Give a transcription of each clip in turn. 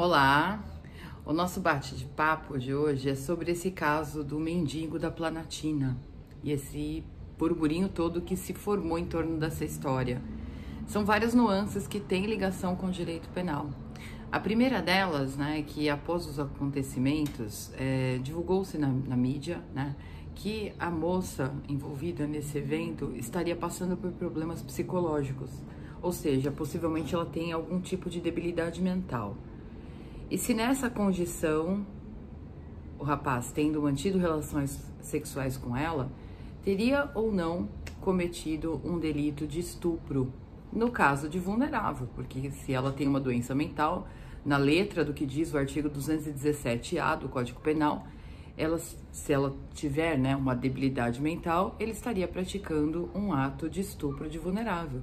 Olá! O nosso bate-papo de hoje é sobre esse caso do mendigo da Planaltina e esse burburinho todo que se formou em torno dessa história. São várias nuances que têm ligação com o direito penal. A primeira delas, né, é que após os acontecimentos, divulgou-se na mídia, né, que a moça envolvida nesse evento estaria passando por problemas psicológicos, ou seja, possivelmente ela tem algum tipo de debilidade mental. E se nessa condição, o rapaz tendo mantido relações sexuais com ela, teria ou não cometido um delito de estupro, no caso de vulnerável, porque se ela tem uma doença mental, na letra do que diz o artigo 217-A do Código Penal, se ela tiver, né, uma debilidade mental, ele estaria praticando um ato de estupro de vulnerável.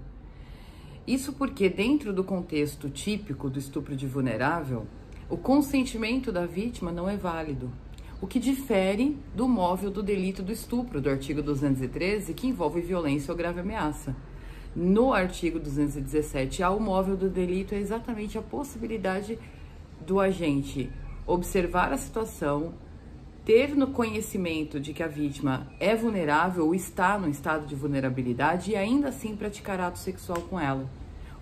Isso porque dentro do contexto típico do estupro de vulnerável, o consentimento da vítima não é válido, o que difere do móvel do delito do estupro, do artigo 213, que envolve violência ou grave ameaça. No artigo 217-A, o móvel do delito é exatamente a possibilidade do agente observar a situação, ter no conhecimento de que a vítima é vulnerável ou está no estado de vulnerabilidade e ainda assim praticar ato sexual com ela.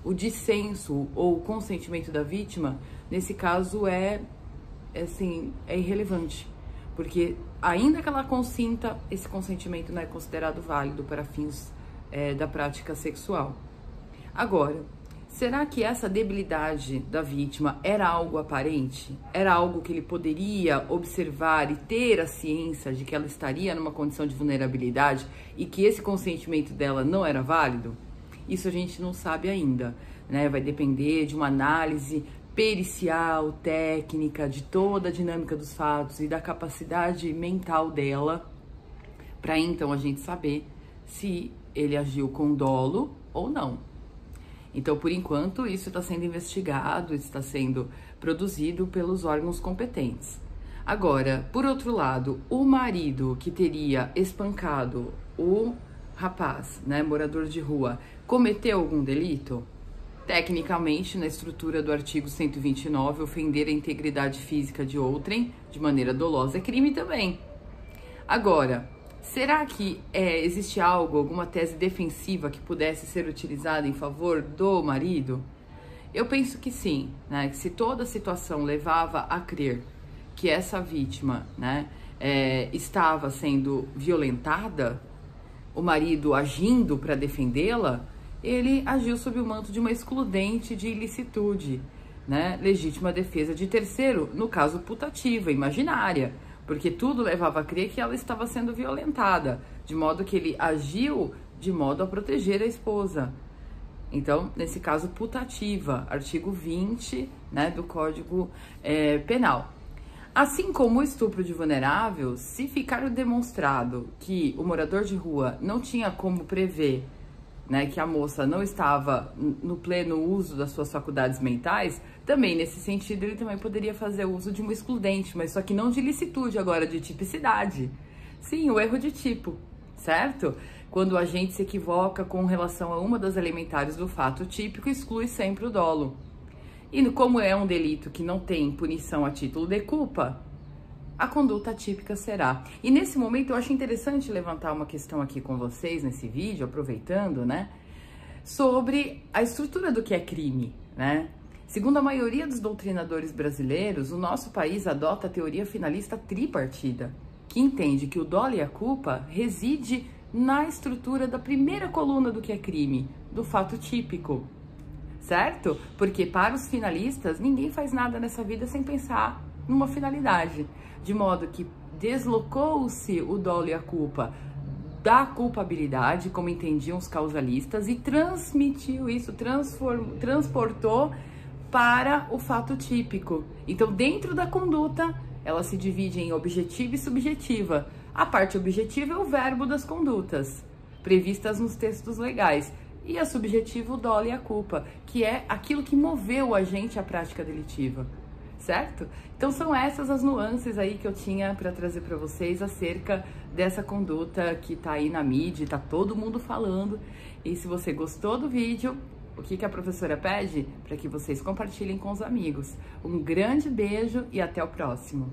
O dissenso ou o consentimento da vítima, nesse caso, é irrelevante, porque ainda que ela consinta, esse consentimento não é considerado válido para fins da prática sexual. Agora, será que essa debilidade da vítima era algo aparente? Era algo que ele poderia observar e ter a ciência de que ela estaria numa condição de vulnerabilidade e que esse consentimento dela não era válido? Isso a gente não sabe ainda, né? Vai depender de uma análise pericial, técnica, de toda a dinâmica dos fatos e da capacidade mental dela, para então a gente saber se ele agiu com dolo ou não. Então, por enquanto, isso está sendo investigado, está sendo produzido pelos órgãos competentes. Agora, por outro lado, o marido que teria espancado o rapaz, né, morador de rua, cometeu algum delito? Tecnicamente, na estrutura do artigo 129, ofender a integridade física de outrem de maneira dolosa é crime também. Agora, será que existe alguma tese defensiva que pudesse ser utilizada em favor do marido? Eu penso que sim, né? Que se toda a situação levava a crer que essa vítima, né, estava sendo violentada, o marido agindo para defendê-la, ele agiu sob o manto de uma excludente de ilicitude, né? Legítima defesa de terceiro, no caso putativa, imaginária, porque tudo levava a crer que ela estava sendo violentada, de modo que ele agiu de modo a proteger a esposa. Então, nesse caso, putativa, artigo 20, né, do Código Penal. Assim como o estupro de vulnerável, se ficar demonstrado que o morador de rua não tinha como prever, né, que a moça não estava no pleno uso das suas faculdades mentais, também nesse sentido ele também poderia fazer uso de uma excludente, mas só que não de ilicitude agora, de tipicidade. Sim, o erro de tipo, certo? Quando o agente se equivoca com relação a uma das elementares do fato típico, exclui sempre o dolo. E como é um delito que não tem punição a título de culpa, a conduta atípica será. E nesse momento eu acho interessante levantar uma questão aqui com vocês nesse vídeo, aproveitando, né, sobre a estrutura do que é crime, né? Segundo a maioria dos doutrinadores brasileiros, o nosso país adota a teoria finalista tripartida, que entende que o dolo e a culpa reside na estrutura da primeira coluna do que é crime, do fato típico. Certo? Porque para os finalistas, ninguém faz nada nessa vida sem pensar numa finalidade. De modo que deslocou-se o dolo e a culpa da culpabilidade, como entendiam os causalistas, e transmitiu isso, transportou para o fato típico. Então, dentro da conduta, ela se divide em objetiva e subjetiva. A parte objetiva é o verbo das condutas, previstas nos textos legais. E a subjetiva, o dolo e a culpa, que é aquilo que moveu o agente à prática delitiva, certo? Então são essas as nuances aí que eu tinha para trazer para vocês acerca dessa conduta que tá aí na mídia, tá todo mundo falando. E se você gostou do vídeo, O que a professora pede? Para que vocês compartilhem com os amigos. Um grande beijo e até o próximo!